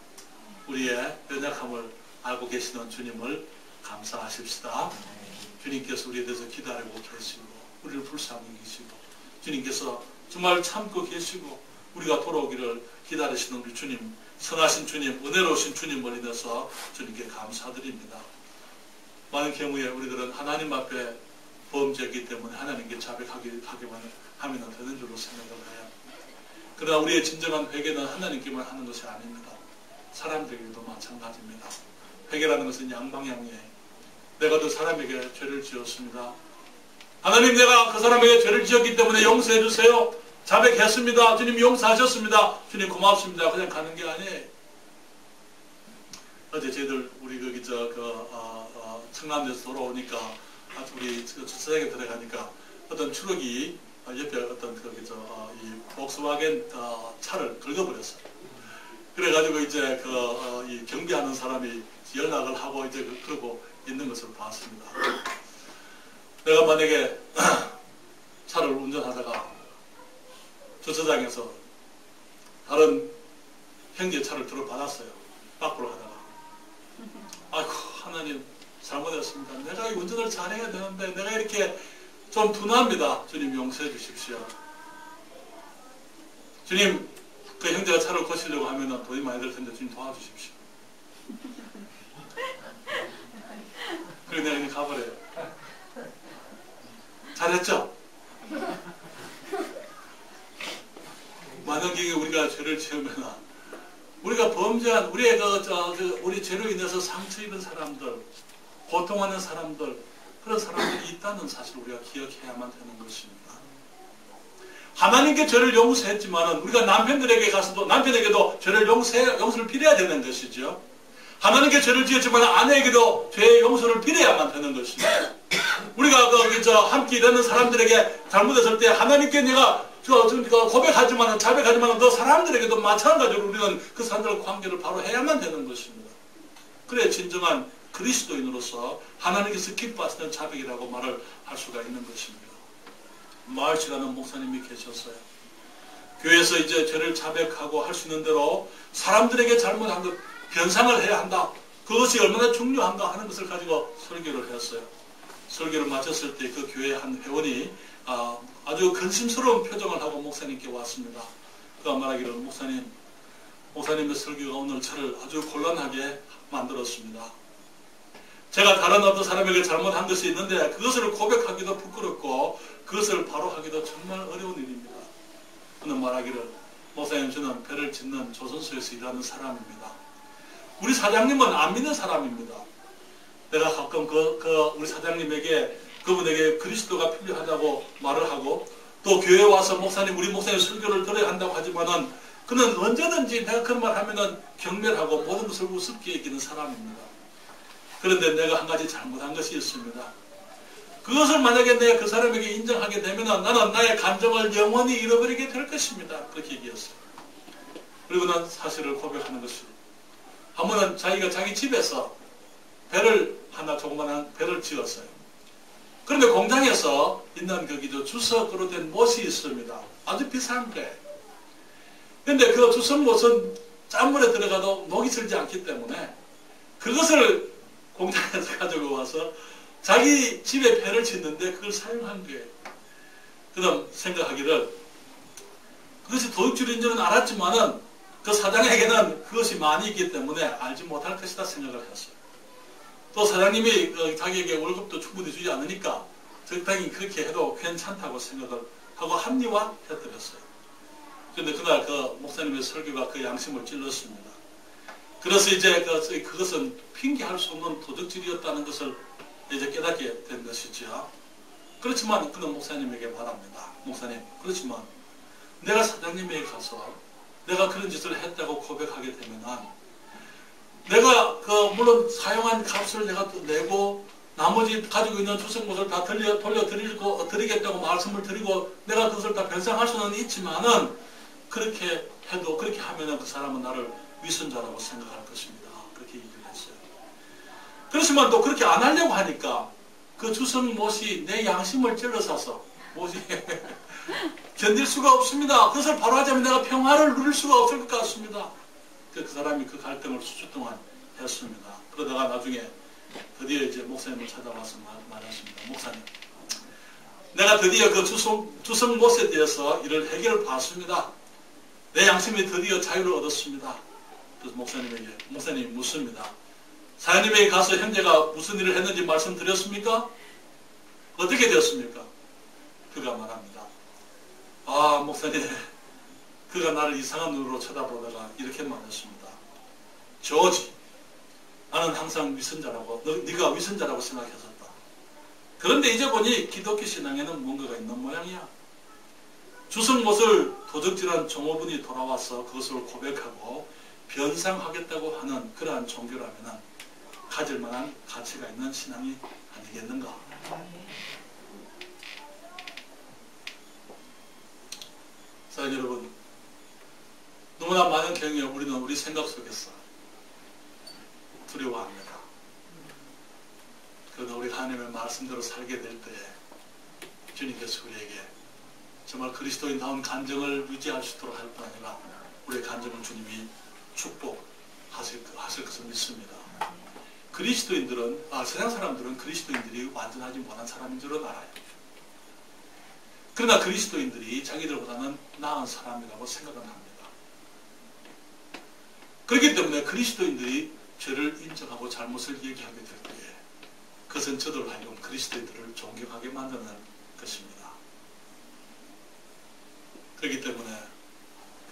우리의 연약함을 알고 계시는 주님을 감사하십시다. 주님께서 우리에 대해서 기다리고 계시고 우리를 불쌍히 여기시고 주님께서 정말 참고 계시고 우리가 돌아오기를 기다리시는 우리 주님, 선하신 주님, 은혜로우신 주님을 인해서 주님께 감사드립니다. 많은 경우에 우리들은 하나님 앞에 범죄이기 때문에 하나님께 자백하기만 하면 되는 줄로 생각을 해요. 그러나 우리의 진정한 회개는 하나님께만 하는 것이 아닙니다. 사람들에게도 마찬가지입니다. 회개라는 것은 양방향이에요. 내가 그 사람에게 죄를 지었습니다. 하나님 내가 그 사람에게 죄를 지었기 때문에 용서해 주세요. 자백했습니다. 주님 용서하셨습니다. 주님 고맙습니다. 그냥 가는 게 아니에요. 어제 저희들 우리 청남대에서 돌아오니까 우리 주차장에 들어가니까 어떤 트럭이 옆에 어떤 이 복스와겐 차를 긁어버렸어요. 그래가지고 이제 이 경비하는 사람이 연락을 하고 이제 그러고 있는 것을 봤습니다. 내가 만약에 차를 운전하다가 주차장에서 다른 형제 차를 들어받았어요. 밖으로 가다가. 아이고 하나님 잘못했습니다. 내가 이 운전을 잘해야 되는데 내가 이렇게 좀 둔합니다. 주님 용서해 주십시오. 주님 그 형제가 차를 고치려고 하면 돈이 많이 들 텐데 주님 도와주십시오. 그래서 내가 그냥 가버려요. 잘했죠? 많은 경우에 우리가 죄를 지으면 우리가 범죄한 우리의 우리 죄로 인해서 상처 입은 사람들, 고통하는 사람들, 그런 사람들이 있다는 사실을 우리가 기억해야만 되는 것입니다. 하나님께 죄를 용서했지만은 우리가 남편에게도 죄를 용서를 빌어야 되는 것이죠. 하나님께 죄를 지었지만 아내에게도 죄의 용서를 빌어야만 되는 것입니다. 우리가 함께 일하는 사람들에게 잘못했을 때 하나님께 내가 고백하지만 자백하지만 그 사람들에게도 마찬가지로 우리는 그 사람들과 관계를 바로 해야만 되는 것입니다. 그래 진정한 그리스도인으로서 하나님께서 기뻐하시는 자백이라고 말을 할 수가 있는 것입니다. 마을시라는 목사님이 계셨어요. 교회에서 이제 죄를 자백하고 할 수 있는 대로 사람들에게 잘못한 것 변상을 해야 한다. 그것이 얼마나 중요한가 하는 것을 가지고 설교를 했어요. 설교를 마쳤을 때 그 교회 한 회원이 아주 근심스러운 표정을 하고 목사님께 왔습니다. 그가 말하기를 목사님의 설교가 오늘 저를 아주 곤란하게 만들었습니다. 제가 다른 어떤 사람에게 잘못한 것이 있는데 그것을 고백하기도 부끄럽고 그것을 바로 하기도 정말 어려운 일입니다. 그는 말하기를 목사님 저는 배를 짓는 조선소에서 일하는 사람입니다. 우리 사장님은 안 믿는 사람입니다. 내가 가끔 우리 사장님에게 그분에게 그리스도가 필요하다고 말을 하고 또 교회에 와서 우리 목사님 설교를 들어야 한다고 하지만은 그는 언제든지 내가 그런 말 하면은 경멸하고 모든 것을 우습게 여기는 사람입니다. 그런데 내가 한 가지 잘못한 것이 있습니다. 그것을 만약에 내가 그 사람에게 인정하게 되면은 나는 나의 감정을 영원히 잃어버리게 될 것입니다. 그렇게 얘기했어요. 그리고 난 사실을 고백하는 것입니다. 한 번은 자기가 자기 집에서 조그만한 배를 지었어요. 그런데 공장에서 있는 주석으로 된 못이 있습니다. 아주 비싼 배. 그런데 그 주석못은 짠물에 들어가도 녹이 슬지 않기 때문에 그것을 공장에서 가지고 와서 자기 집에 배를 짓는데 그걸 사용한 거예요. 그다음 생각하기를 그것이 도둑질인 줄은 알았지만은 그 사장에게는 그것이 많이 있기 때문에 알지 못할 것이다 생각을 했어요. 또 사장님이 자기에게 월급도 충분히 주지 않으니까 적당히 그렇게 해도 괜찮다고 생각을 하고 합리화해드렸어요. 그런데 그날 그 목사님의 설교가 그 양심을 찔렀습니다. 그래서 이제 그것은 핑계할 수 없는 도둑질이었다는 것을 이제 깨닫게 된 것이죠. 그렇지만 그는 목사님에게 말합니다. 목사님, 그렇지만 내가 사장님에게 가서 내가 그런 짓을 했다고 고백하게 되면은 내가 물론 사용한 값을 내가 또 내고 나머지 가지고 있는 주석못을 다 돌려드리겠다고 말씀을 드리고 내가 그것을 다 변상할 수는 있지만은 그렇게 하면은 그 사람은 나를 위선자라고 생각할 것입니다. 그렇게 얘기를 했어요. 그렇지만 또 그렇게 안 하려고 하니까 그 주석못이 내 양심을 찔러서서 못이 견딜 수가 없습니다. 그것을 바로 하자면 내가 평화를 누릴 수가 없을 것 같습니다. 그 사람이 그 갈등을 수주 동안 했습니다. 그러다가 나중에 드디어 이제 목사님을 찾아와서 말했습니다. 목사님, 내가 드디어 그 주석못에 대해서 이를 해결을 봤습니다. 내 양심이 드디어 자유를 얻었습니다. 그래서 목사님이 묻습니다. 사장님에게 가서 형제가 무슨 일을 했는지 말씀드렸습니까? 어떻게 되었습니까? 그가 말합니다. 목사님, 그가 나를 이상한 눈으로 쳐다보다가 이렇게 말했습니다. 조지, 나는 항상 위선자라고, 네가 위선자라고 생각했었다. 그런데 이제 보니 기독교 신앙에는 뭔가가 있는 모양이야. 주석못을 도둑질한 종업원이 돌아와서 그것을 고백하고 변상하겠다고 하는 그러한 종교라면 가질 만한 가치가 있는 신앙이 아니겠는가. 자, 여러분, 너무나 많은 경우에 우리는 우리 생각 속에서 두려워합니다. 그러나 우리 하나님의 말씀대로 살게 될 때에 주님께서 우리에게 정말 그리스도인다운 간정을 유지할 수 있도록 할 뿐 아니라 우리의 간정을 주님이 축복하실 것을 믿습니다. 그리스도인들은, 세상 사람들은 그리스도인들이 완전하지 못한 사람인 줄은 알아요. 그러나 그리스도인들이 자기들보다는 나은 사람이라고 생각은 합니다. 그렇기 때문에 그리스도인들이 죄를 인정하고 잘못을 얘기하게 될 때에 그것은 저들 하여금 그리스도인들을 존경하게 만드는 것입니다. 그렇기 때문에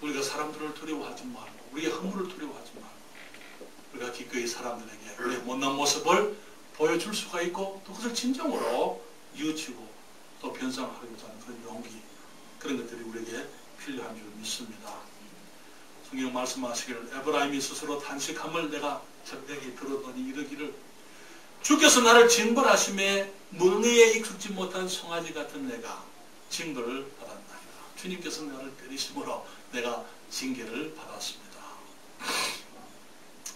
우리가 사람들을 두려워하지 말고 우리의 허물을 두려워하지 말고 우리가 기꺼이 사람들에게 우리의 못난 모습을 보여줄 수가 있고 또 그것을 진정으로 이웃이고 또 변상하고자 하는 그런 용기, 그런 것들이 우리에게 필요한 줄 믿습니다. 성경 말씀하시기를 에브라임이 스스로 탄식함을 내가 적대히 들었더니 이르기를 주께서 나를 징벌하심에 멍에에 익숙지 못한 송아지 같은 내가 징벌을 받았나이다. 주님께서 나를 때리심으로 내가 징계를 받았습니다.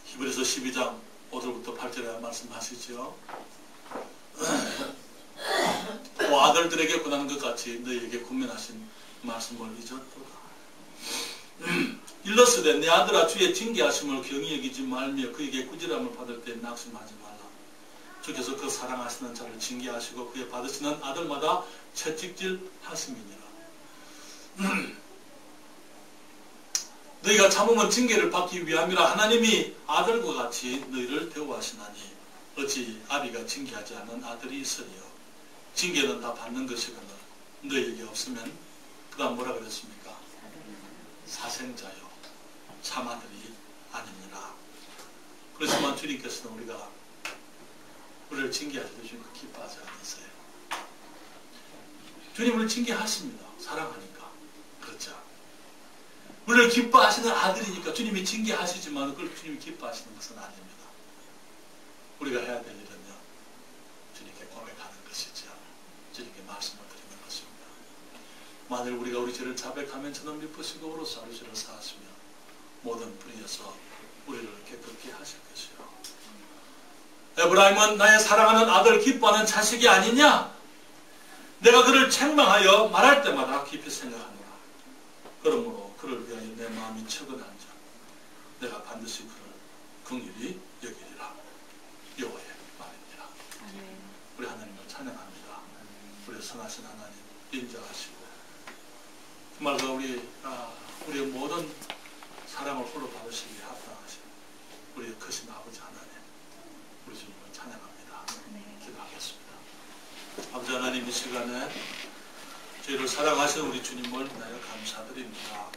히브리서 12장 5절부터 8절에 말씀하시죠. 또 아들들에게 권하는 것 같이 너희에게 권면하신 말씀을 잊었도다. 일러스되 내 아들아 주의 징계하심을 경히 여기지 말며 그에게 꾸지람을 받을 때 낙심하지 말라. 주께서 그 사랑하시는 자를 징계하시고 그의 받으시는 아들마다 채찍질 하심이니라. 너희가 참으면 징계를 받기 위함이라. 하나님이 아들과 같이 너희를 대우하시나니 어찌 아비가 징계하지 않는 아들이 있으리요. 징계는 다 받는 것이거늘 너희에게 없으면 그 다음 뭐라 그랬습니까? 사생자요 참아들이 아닙니다. 그렇지만 주님께서는 우리를 징계하셔도 주님 기뻐하지 않으세요. 주님을 징계하십니다. 사랑하니까. 그렇죠. 우리를 기뻐하시는 아들이니까 주님이 징계하시지만 그걸 주님이 기뻐하시는 것은 아닙니다. 우리가 해야 될 일은요, 주님께 고백하는 것이죠. 주님께 말씀을 드리는 것입니다. 만일 우리가 우리 죄를 자백하면 저는 미쁘시고 오로서 우리 죄를 사하시며 모든 불의에서 우리를 깨끗게 하실 것이요. 에브라임은 나의 사랑하는 아들 기뻐하는 자식이 아니냐? 내가 그를 책망하여 말할 때마다 깊이 생각하노라. 그러므로 그를 위하여 내 마음이 척은한자 내가 반드시 그를 긍휼히 여기리라. 여호와의 말입니다. 우리 하나님을 찬양합니다. 우리 선하신 하나님 인정하시고 정말로 우리의 모든 사랑을 홀로 받으시기에 합당하신 우리의 크신 아버지 하나님, 우리 주님을 찬양합니다. 기도하겠습니다. 아버지 하나님, 이 시간에 저희를 사랑하시는 우리 주님을 인하여 감사드립니다.